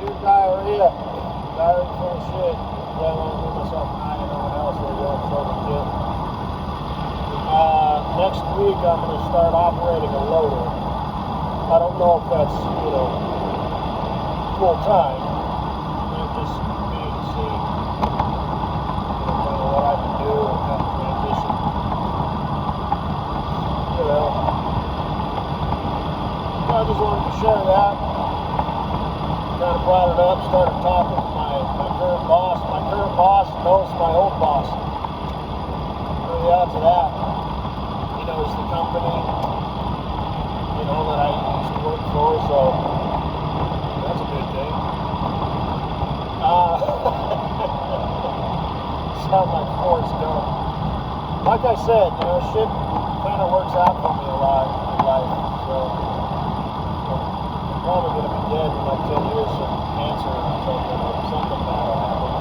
Pure diarrhea. Diarrhea full of shit. Yeah, I want to do myself high and no one else. There you go. So legit. Next week I'm going to start operating a loader. I don't know if that's, full time. It just me to see, kind of what I can do and kind of transition. I just wanted to share that. Kind of brought it up, started talking to my current boss. My current boss knows my old boss. What are the odds of that? He knows the company, that I used to work for, so that's a good thing. Sound like Forrest Gump. Like I said, shit kind of works out for me a lot in life, so I'm probably going to be dead in like 10 years from cancer or something bad will happen.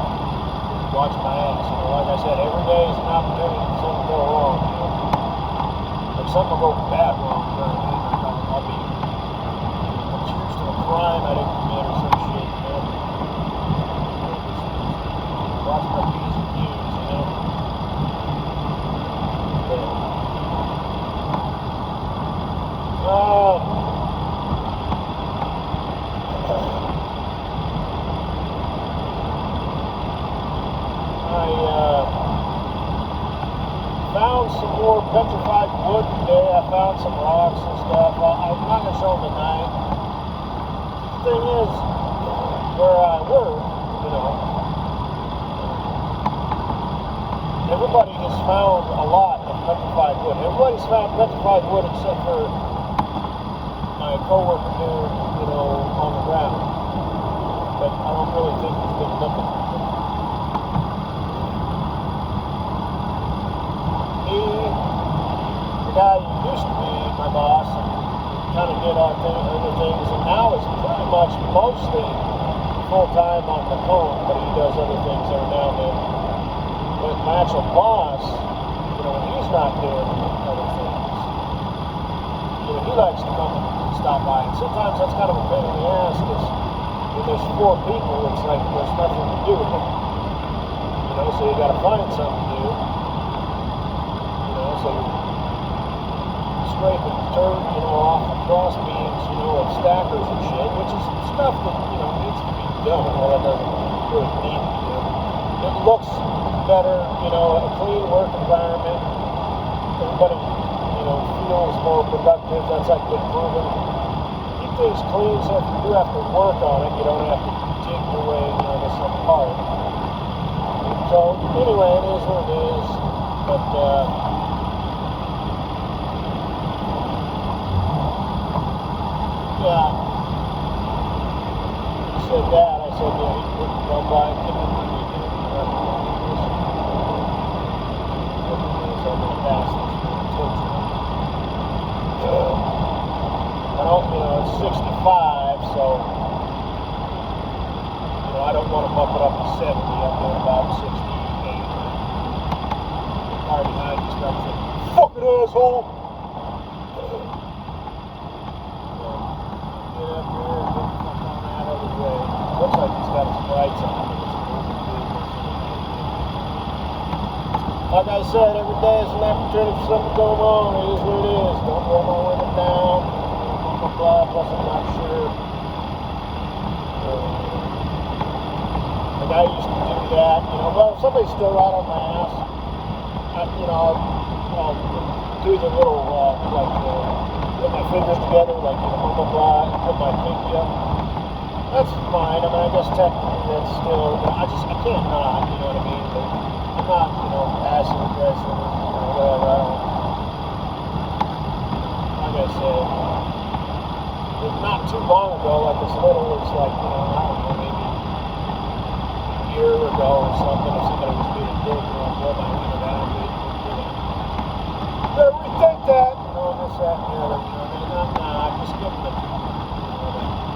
Watch my ass. Like I said, every day is an opportunity for something to go wrong. If something will go bad wrong, I'll be accused of a crime I didn't commit or some shit. Watch my P's and Q's, found some more petrified wood today. I found some rocks and stuff. I'm not going to show them tonight. The thing is, where I work, everybody has found a lot of petrified wood. Everybody's found petrified wood except for my coworker dude, on the ground. But I don't really think he's been looking. The guy who used to be my boss and kind of did other things, and now is pretty much mostly full-time on the cone, but he does other things every now and then. But my actual boss, when he's not doing other things, he likes to come and stop by. And sometimes that's kind of a pain in the ass, because when there's 4 people, it's like there's nothing to do with it. So you got to find something to do. So scraping dirt, off the cross beams, of stackers and shit, which is stuff that, needs to be done. Well, that doesn't really need to be done. It looks better, a clean work environment. Everybody, feels more productive. That's like been proven. Keep things clean, so if you do have to work on it, you don't have to dig your way, to some part. So, anyway, it is what it is. But, yeah, he said that. I said, yeah, he couldn't come by and give me my weekend. So I'm going to pass this attention. I don't, it's 65, so, I don't want to bump it up to 70. I'm doing about 68. The car behind me starts saying, "Fucking asshole!" Get up here and get the fuck on out of the way. Looks like he's got his brights on, but it's a moving vehicle. Like I said, every day is an opportunity for something to go wrong. It is what it is. Don't roll my window down. Blah, blah, blah. Plus, I'm not sure. Like I used to do that. Well, if somebody's still out on my ass, I'll do the little, put my fingers together, like, blah, blah, blah, and put my pinky up. That's fine. I mean, I guess technically that's still, I can't not, you know what I mean? But I'm not, passive aggressive, whatever. I don't, like I said, not too long ago, like this little was like, I don't know, maybe a year ago or something, if somebody was being a dick, I'd roll my window down, better rethink that, this, that, and the other, just give them the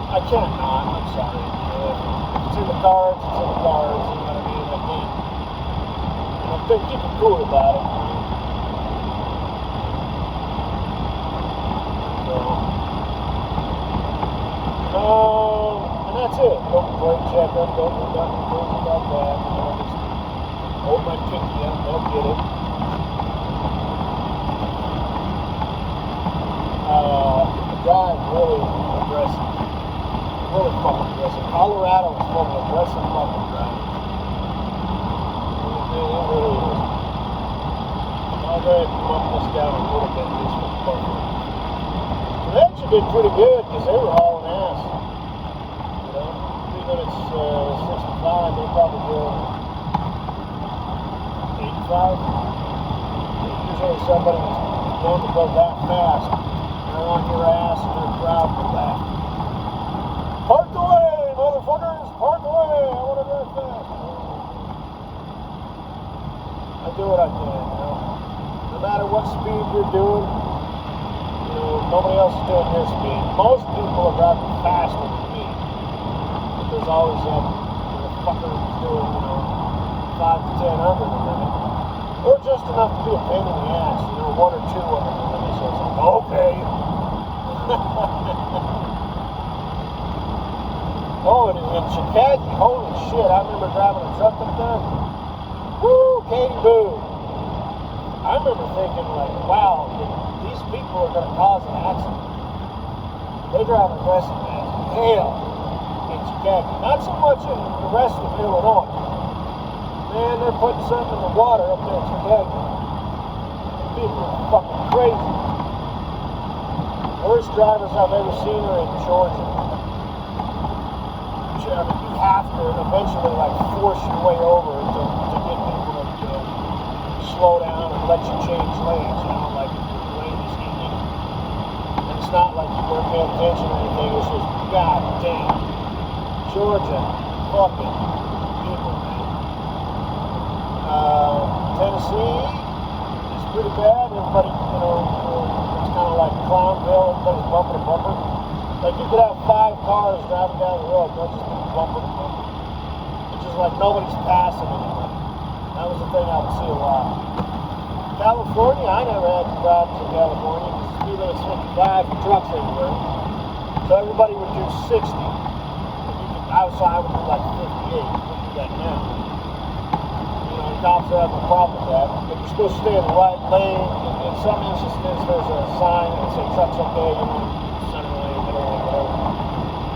I can't not, I'm sorry, if it's in the cards, it's in the cards, you know what I mean, I can't, keep it cool about it, So, and that's it. plate check them, don't do nothing crazy about that. You know, just hold my pinky up, they'll get it. The drive really aggressive. Really fucking aggressive. Colorado is full of aggressive fucking drivers. It really is. I'll go ahead and bump this down a little bit just for the bumper. So they actually did pretty good because they were hauling ass. You know, 3 minutes 65, they probably did 85. Usually somebody was known to go that fast. They're on your ass and they're proud of that. Park the way, motherfuckers! Park the way! I want to go fast. I do what I can, you know. No matter what speed you're doing, you know, nobody else is doing your speed. Most people are driving faster than me. But there's always that fucker who's doing, you know, 5 to 10 under the limit. Or just enough to be a pain in the ass, you know, 1 or 2 under the limit. So it's like, okay. Oh, and in Chicago, holy shit, I remember driving a truck up there. Woo, Katie Boo. I remember thinking, like, wow, these people are going to cause an accident. They drive aggressive as hell in Chicago. Not so much in the rest of Illinois. Man, they're putting something in the water up there in Chicago. People are fucking crazy. Worst drivers I've ever seen are in Georgia. I mean, you have to eventually, like, force your way over to get people to, you know, slow down and let you change lanes, you know, like if your lane is ending. And it's not like you weren't paying attention or anything, it's just, god damn, Georgia, fucking people, man. Tennessee is pretty bad. Everybody, you know, it's kind of like Clownville, everybody's bumper to bumper. Like, you could have 5 cars driving down the road, they'll just be bumper to bumper. It's just like nobody's passing anybody. That was the thing I would see a lot. California, I never had problems in California because the speed limit's 55 for trucks everywhere. So everybody would do 60. And you could, outside would do like 58. You couldn't do that now. You know, the cops have no problem with that. But you're supposed to stay in the right lane. In some instances, there's a sign that says truck's okay, you know, center lane, middle lane, whatever.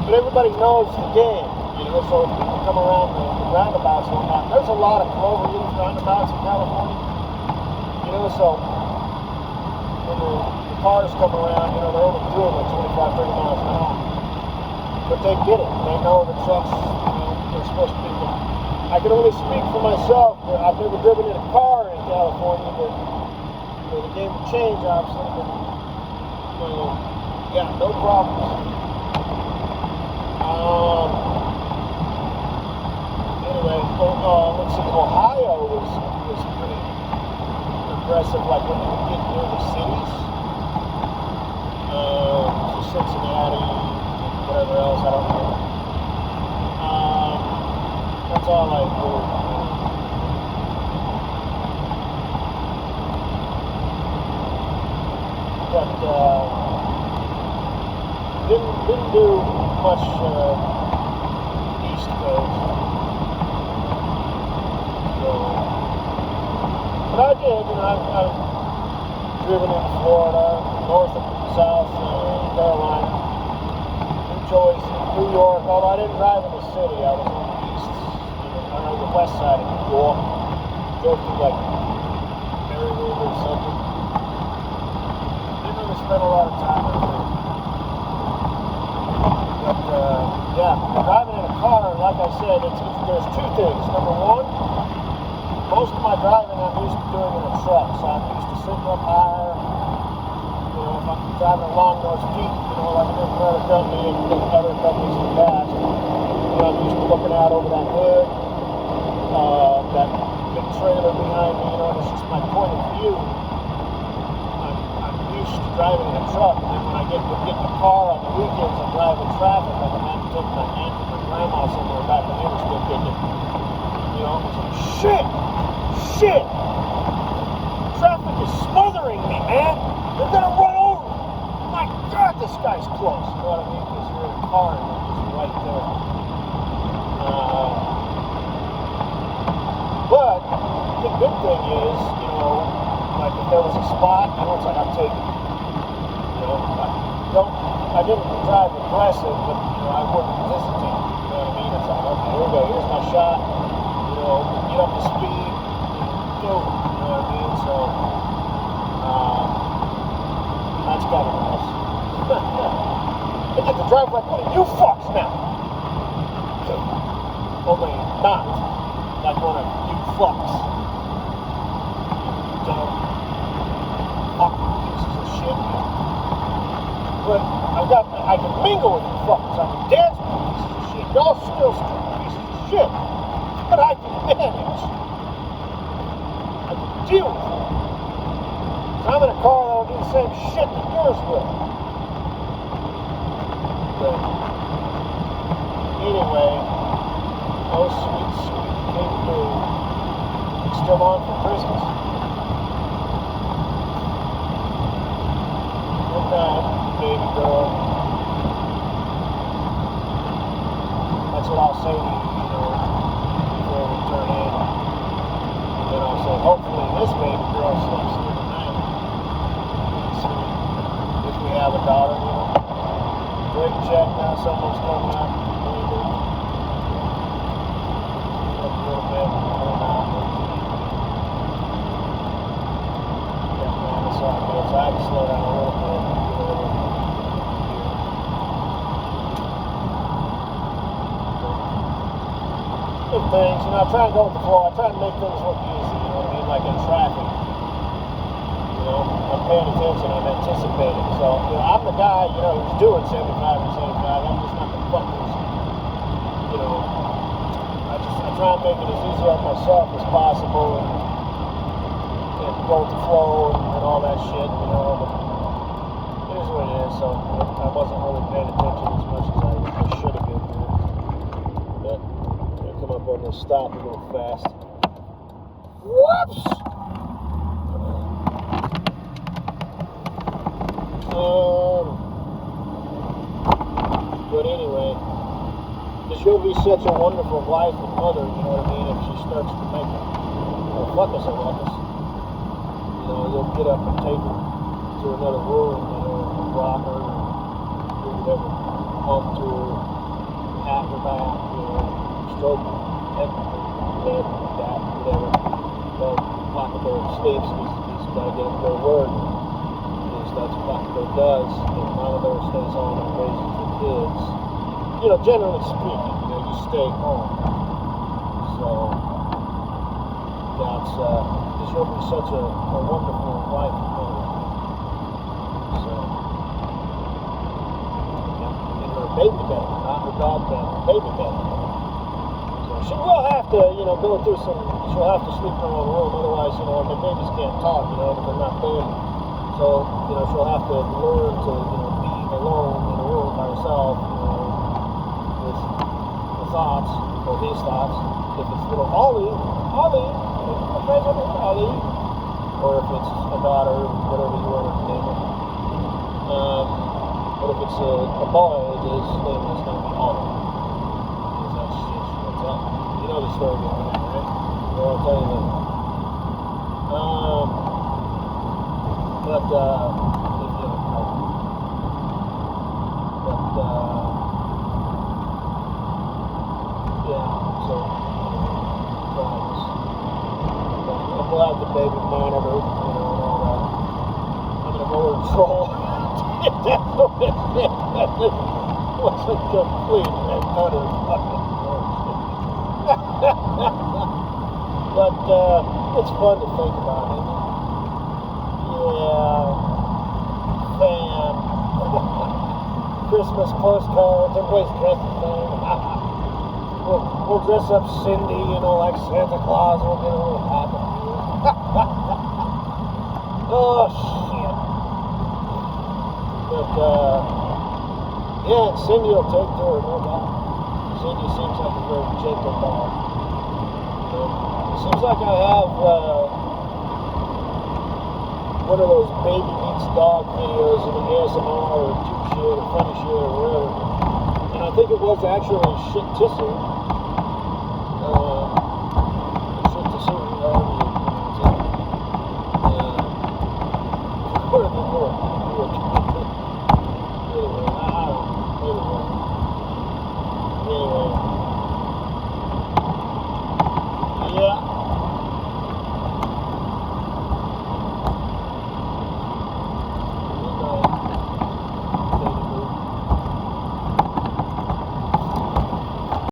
But everybody knows the game. You know, so if people come around the roundabouts and whatnot, there's a lot of cloverleaf roundabouts in California. You know, so when the cars come around, you know, they're only doing like 25, 30 miles an hour. But they get it. They know the trucks, you know, they're supposed to be there. I can only speak for myself. I've never driven in a car in California, but you know, the game will change, obviously. But, you know, yeah, no problems. Anyway, let's see. Ohio was pretty aggressive, like when you would get near the cities. So Cincinnati, whatever else, I don't know. That's all I heard. But didn't do much East Coast. So, but I did, you know, I've driven in Florida, North and South Carolina, New Jersey, New York, although I didn't drive in the city, I was on the east, you know, the west side of New York, drove through like Maryland or something. Didn't really spend a lot of time out there. But, yeah, driving in a car, like I said, there's 2 things. Number 1, most of my driving I'm used to doing in a truck, so I'm used to sitting up higher. You know, if I'm driving along those feet, you know, like I did for other company and other companies in the past, you know, I'm used to looking out over that hood, that big trailer behind me, you know, and it's just my point of view. I'm used to driving in a truck, and then when I get in the car on the weekends and driving traffic, like I'm having to take my aunt and my grandma somewhere back when they were still kicking. You know, it's like, shit! Traffic is smothering me, man! They're gonna run over me! My God, this guy's close! You know what I mean? Because you're in a car and you're just right there. good thing is, like if there was a spot, it's like I'm taking it. I didn't drive aggressive, but I wouldn't hesitate. You know what I mean? It's like, okay, here we go. Here's my shot. Get up to speed. Go. You know what I mean? So that's kind of nice. I get to drive like one of you fucks now. Only not like one of you fucks. You dumb fucking pieces of shit. But I can mingle with you fuckers. I can dance with you pieces of shit. Y'all still stupid pieces of shit. But I can manage. I can deal with it. Because I'm in a car that'll do the same shit that yours will. But anyway, oh sweet, sweet King Boo. He's still on for Christmas. Good night, baby girl. That's what I'll say to you, before we turn in. And then I'll say, hopefully this baby girl sleeps through the night. If we have a daughter, Great check now, someone's coming out. Maybe. Up a little bit, or not. Yeah, man, that's all good. So I had to slow down a little bit. Good things, I try and go with the flow. I try to make things look easy, like in traffic. I'm paying attention, I'm anticipating. So, I'm the guy, who's doing 75 or 75. I'm just not the fuckers. I try and make it as easy on myself as possible and go with the flow and all that shit, but it is what it is. So, I wasn't really paying attention as much as I should have been here. But, come up on this stop a little fast. Whoops! But anyway, because she'll be such a wonderful wife and mother, if she starts to make a fuckus or ruckus. You'll get up and take her to another room, rock her, do whatever, pump to her, pat her back, stroke her, head her, head, back, whatever. Well, Papa Bear sleeps, he's got to get him to go to work. That's what Papa Bear does, and Mama Bear stays home and raises the kids. Generally speaking, you stay home. So, that's, because you'll be such a wonderful wife and mother. So, in her baby bed, not her dog bed, her baby bed. So, she will have to, go through she'll have to sleep in her own room, otherwise, the babies can't talk, but they're not babies. So, she'll have to learn to, be alone in a room by herself, with her thoughts, or his thoughts. If it's little Ollie, my friends over here, Ollie, or if it's a daughter, whatever you want to name it. But if it's a boy, his name is going to be Ollie. Because that's just what's up. You know the story behind that, right? Well, I'll tell you later. But, if you don't know. But, yeah, so, we'll have the baby monitor, and all that. I'm gonna go over and troll. That was a complete and utter fucking bullshit. But, it's fun to think about, isn't it? Yeah, fan. Christmas postcards, everybody's dressed the same. We'll dress up Cindy, like Santa Claus, we'll get a little happy. Oh, shit. But, yeah, Cindy will take to her, no doubt. Cindy seems like a very gentle dog. It seems like I have, one of those baby meets dog videos in an ASMR or cute shit or funny shit or whatever. And I think it was actually Shit Tisser